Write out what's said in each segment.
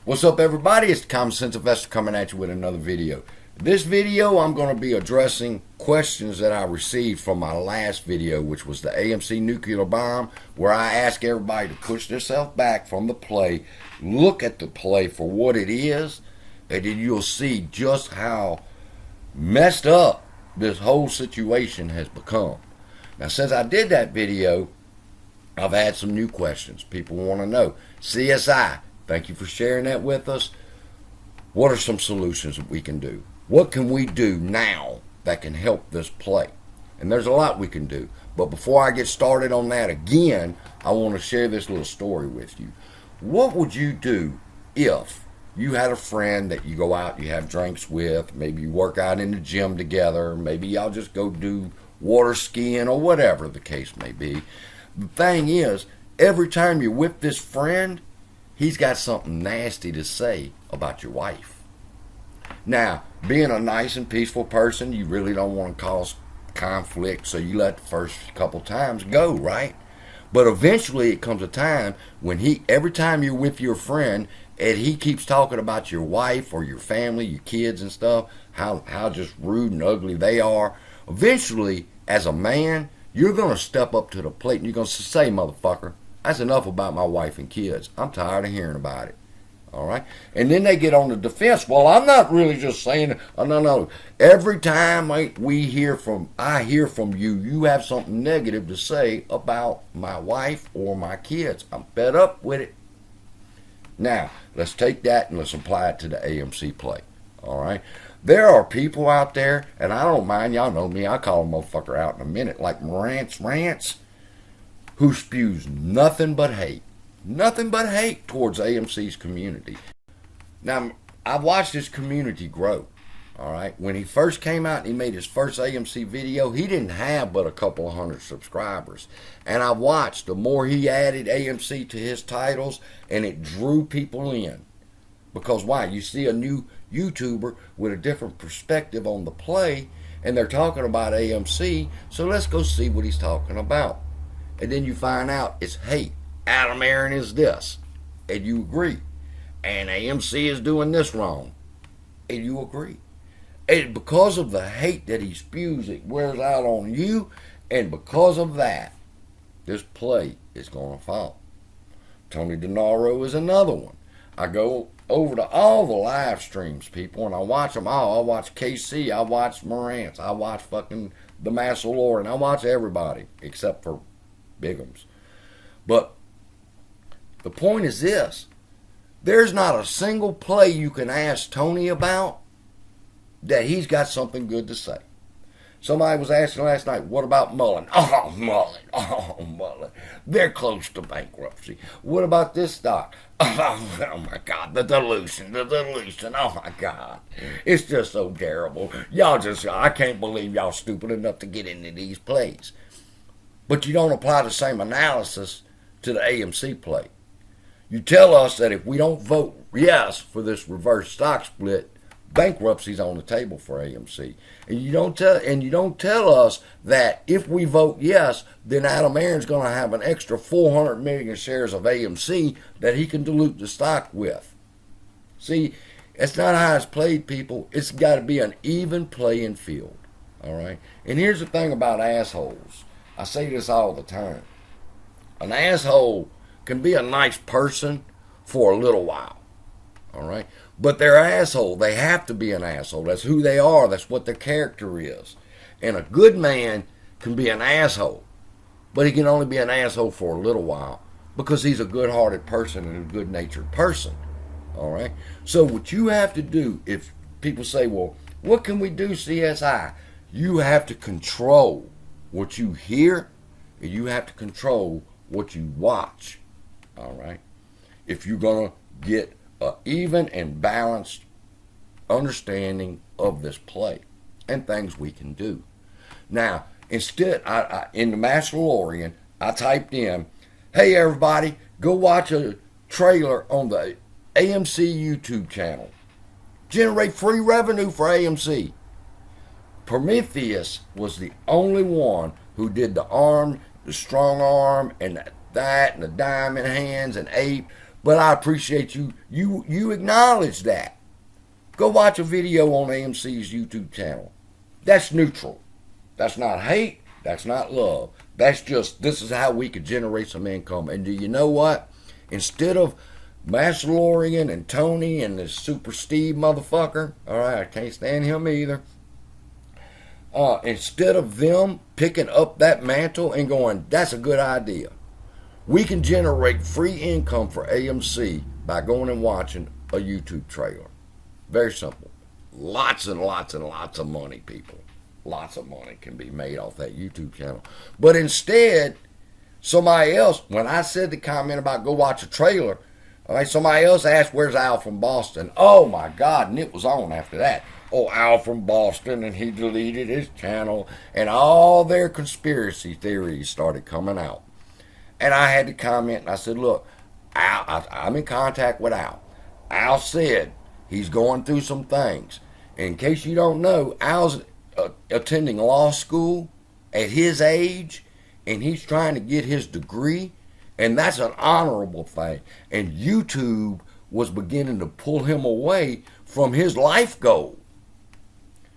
What's up, everybody? It's the Common Sense Investor coming at you with another video. This video, I'm going to be addressing questions that I received from my last video, which was the AMC nuclear bomb, where I ask everybody to push themselves back from the play, look at the play for what it is, and then you'll see just how messed up this whole situation has become. Now, since I did that video, I've had some new questions. People want to know, CSI, thank you for sharing that with us. What are some solutions that we can do? What can we do now that can help this play? And there's a lot we can do. But before I get started on that again, I want to share this little story with you. What would you do if you had a friend that you go out, you have drinks with, maybe you work out in the gym together, maybe y'all just go do water skiing or whatever the case may be. The thing is, every time you're with this friend, he's got something nasty to say about your wife. Now, being a nice and peaceful person, you really don't want to cause conflict, so you let the first couple times go, right? But eventually it comes a time when every time you're with your friend and he keeps talking about your wife or your family, your kids and stuff, how just rude and ugly they are, eventually, as a man, you're going to step up to the plate and you're going to say, motherfucker, that's enough about my wife and kids. I'm tired of hearing about it. All right? And then they get on the defense. Well, I'm not really just saying, no. Every time I hear from you, you have something negative to say about my wife or my kids. I'm fed up with it. Now, let's take that and let's apply it to the AMC play. All right? There are people out there, and I don't mind, y'all know me, I'll call a motherfucker out in a minute, like Rants, who spews nothing but hate towards AMC's community. Now, I've watched this community grow, all right? When he first came out and he made his first AMC video, he didn't have but a couple of hundred subscribers. And I watched, the more he added AMC to his titles, and it drew people in. Because why? You see a new YouTuber with a different perspective on the play, and they're talking about AMC, so let's go see what he's talking about. And then you find out it's hate. Adam Aaron is this, and you agree. And AMC is doing this wrong, and you agree. And because of the hate that he spews, it wears out on you, and because of that, this play is going to fall. Tony DeNaro is another one. I go over to all the live streams, people, and I watch them all. I watch KC, I watch Morantz, I watch fucking the Massalor, I watch everybody except for Bigums. But the point is this: there's not a single play you can ask Tony about that he's got something good to say. Somebody was asking last night, what about Mullen? Oh, Mullen. They're close to bankruptcy. What about this stock? Oh my God, the dilution. Oh my God. It's just so terrible. I can't believe y'all stupid enough to get into these plays. But you don't apply the same analysis to the AMC play. You tell us that if we don't vote yes for this reverse stock split, bankruptcy's on the table for AMC. And you don't tell us that if we vote yes, then Adam Aaron's going to have an extra 400 million shares of AMC that he can dilute the stock with. See, it's not how it's played, people. It's got to be an even playing field. All right? And here's the thing about assholes. I say this all the time. An asshole can be a nice person for a little while. All right? But they're an asshole. They have to be an asshole. That's who they are. That's what their character is. And a good man can be an asshole. But he can only be an asshole for a little while because he's a good-hearted person and a good-natured person. All right? So what you have to do, if people say, well, what can we do, CSI? You have to control what you hear, and you have to control what you watch. All right? If you're going to get an even and balanced understanding of this play and things we can do. Now, instead, in the Mandalorian, I typed in, hey everybody, go watch a trailer on the AMC YouTube channel. Generate free revenue for AMC. Prometheus was the only one who did the arm, the strong arm, and that, and the diamond hands, and ape. But I appreciate you acknowledge that. Go watch a video on AMC's YouTube channel. That's neutral. That's not hate. That's not love. That's just, this is how we could generate some income. And do you know what? Instead of Master Lorian and Tony and this Super Steve motherfucker, all right, I can't stand him either. Instead of them picking up that mantle and going, that's a good idea, we can generate free income for AMC by going and watching a YouTube trailer. Very simple. Lots and lots and lots of money, people. Lots of money can be made off that YouTube channel. But instead, somebody else, when I said the comment about go watch a trailer, all right, somebody else asked, where's Al from Boston? Oh my God, and it was on after that. Oh, Al from Boston, and he deleted his channel, and all their conspiracy theories started coming out. And I had to comment, and I said, look, Al, I'm in contact with Al. Al said he's going through some things. In case you don't know, Al's attending law school at his age, and he's trying to get his degree, and that's an honorable thing. And YouTube was beginning to pull him away from his life goal.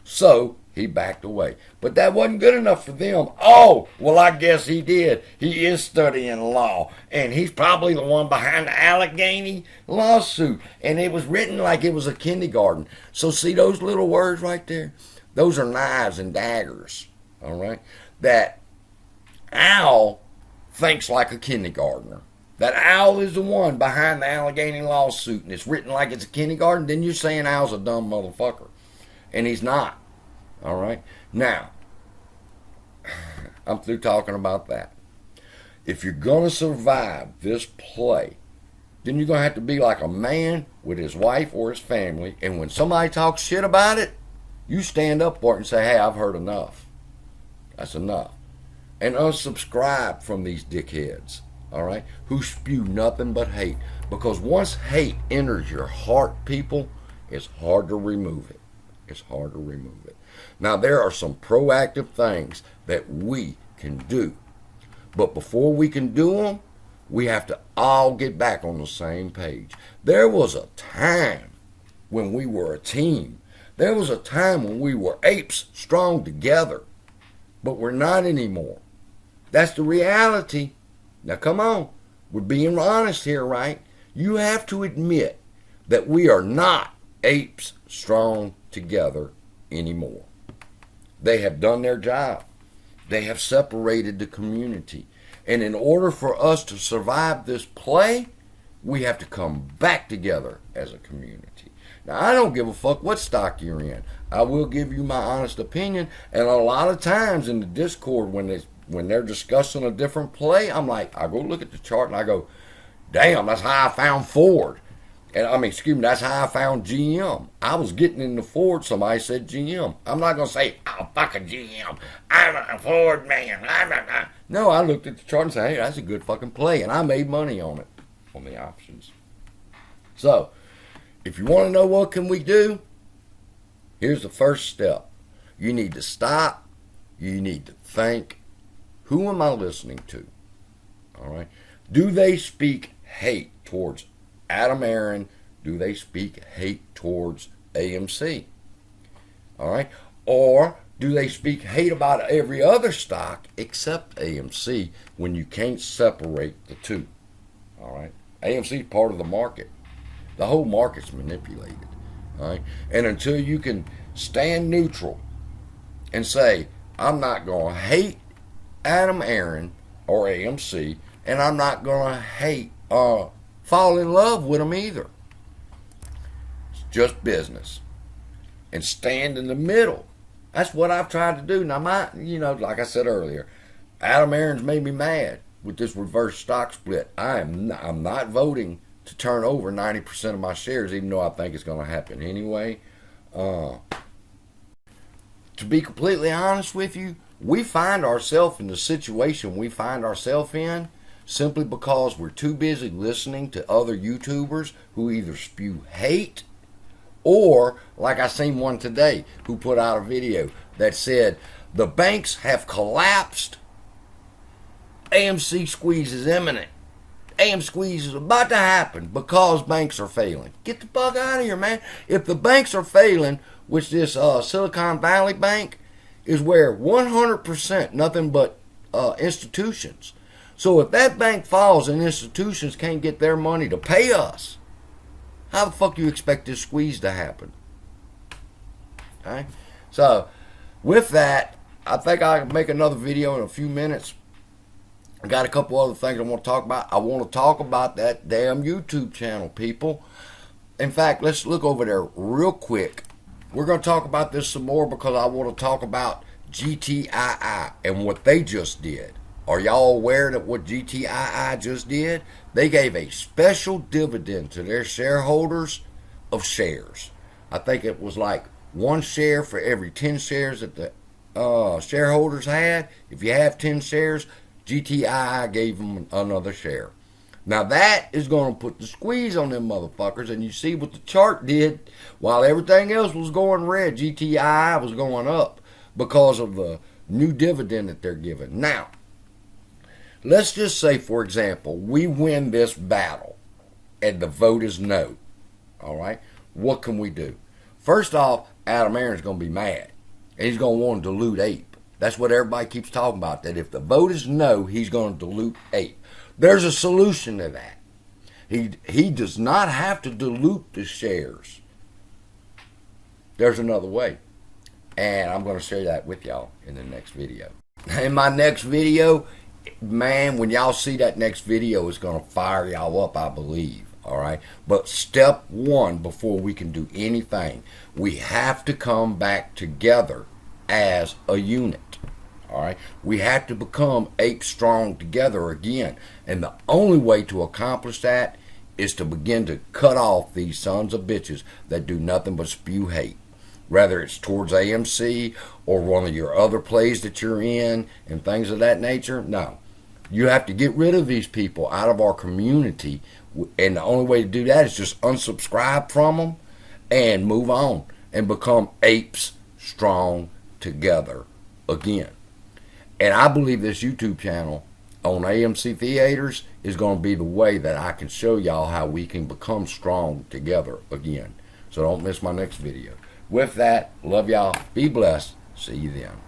So he backed away. But that wasn't good enough for them. Oh, well, I guess he did. He is studying law, and he's probably the one behind the Allegheny lawsuit. And it was written like it was a kindergarten. So see those little words right there? Those are knives and daggers, all right? That Al thinks like a kindergartner. That Al is the one behind the Allegheny lawsuit, and it's written like it's a kindergarten. Then you're saying Al's a dumb motherfucker. And he's not. All right? Now, I'm through talking about that. If you're going to survive this play, then you're going to have to be like a man with his wife or his family. And when somebody talks shit about it, you stand up for it and say, hey, I've heard enough. That's enough. And unsubscribe from these dickheads, all right, who spew nothing but hate. Because once hate enters your heart, people, it's hard to remove it. It's hard to remove it. Now, there are some proactive things that we can do. But before we can do them, we have to all get back on the same page. There was a time when we were a team. There was a time when we were apes strong together. But we're not anymore. That's the reality. Now, come on. We're being honest here, right? You have to admit that we are not apes strong together anymore. They have done their job. They have separated the community. And in order for us to survive this play, we have to come back together as a community. Now, I don't give a fuck what stock you're in. I will give you my honest opinion. And a lot of times in the Discord, when they're discussing a different play, I'm like, I go look at the chart and I go, damn, that's how I found Ford. And that's how I found GM. I was getting into Ford. Somebody said GM. I'm not going to say, oh, fuck a GM. I'm a Ford man. No, I looked at the chart and said, hey, that's a good fucking play. And I made money on it, on the options. So, if you want to know what can we do, here's the first step. You need to stop. You need to think, who am I listening to? All right. Do they speak hate towards Adam Aaron? Do they speak hate towards AMC? All right. Or do they speak hate about every other stock except AMC when you can't separate the two? All right. AMC is part of the market. The whole market's manipulated. All right. And until you can stand neutral and say, I'm not going to hate Adam Aaron or AMC, and I'm not going to hate fall in love with them either. It's just business. And stand in the middle. That's what I've tried to do. Now, like I said earlier, Adam Aaron's made me mad with this reverse stock split. I'm not voting to turn over 90% of my shares, even though I think it's going to happen anyway. To be completely honest with you, we find ourselves in the situation we find ourselves in simply because we're too busy listening to other YouTubers who either spew hate or, like I seen one today who put out a video that said, the banks have collapsed, AMC squeeze is imminent. AM squeeze is about to happen because banks are failing. Get the fuck out of here, man. If the banks are failing, which this Silicon Valley Bank is where 100% nothing but institutions. So if that bank falls and institutions can't get their money to pay us, how the fuck you expect this squeeze to happen? Okay? So with that, I think I'll make another video in a few minutes. I got a couple other things I want to talk about. I want to talk about that damn YouTube channel, people. In fact, let's look over there real quick. We're going to talk about this some more because I want to talk about GTII and what they just did. Are y'all aware that what GTII just did? They gave a special dividend to their shareholders of shares. I think it was like 1 share for every 10 shares that the shareholders had. If you have 10 shares, GTII gave them another share. Now that is going to put the squeeze on them motherfuckers, and you see what the chart did. While everything else was going red, GTII was going up because of the new dividend that they're giving. Now, let's just say, for example, we win this battle and the vote is no. All right? What can we do? First off, Adam Aaron's going to be mad. And he's going to want to dilute ape. That's what everybody keeps talking about, that if the vote is no, he's going to dilute ape. There's a solution to that. He does not have to dilute the shares. There's another way. And I'm going to share that with y'all in the next video. In my next video, man, when y'all see that next video, it's going to fire y'all up, I believe. All right. But step one, before we can do anything, we have to come back together as a unit. All right. We have to become ape strong together again. And the only way to accomplish that is to begin to cut off these sons of bitches that do nothing but spew hate. Whether it's towards AMC or one of your other plays that you're in and things of that nature. No. You have to get rid of these people out of our community. And the only way to do that is just unsubscribe from them and move on and become apes strong together again. And I believe this YouTube channel on AMC Theaters is going to be the way that I can show y'all how we can become strong together again. So don't miss my next video. With that, love y'all. Be blessed. See you then.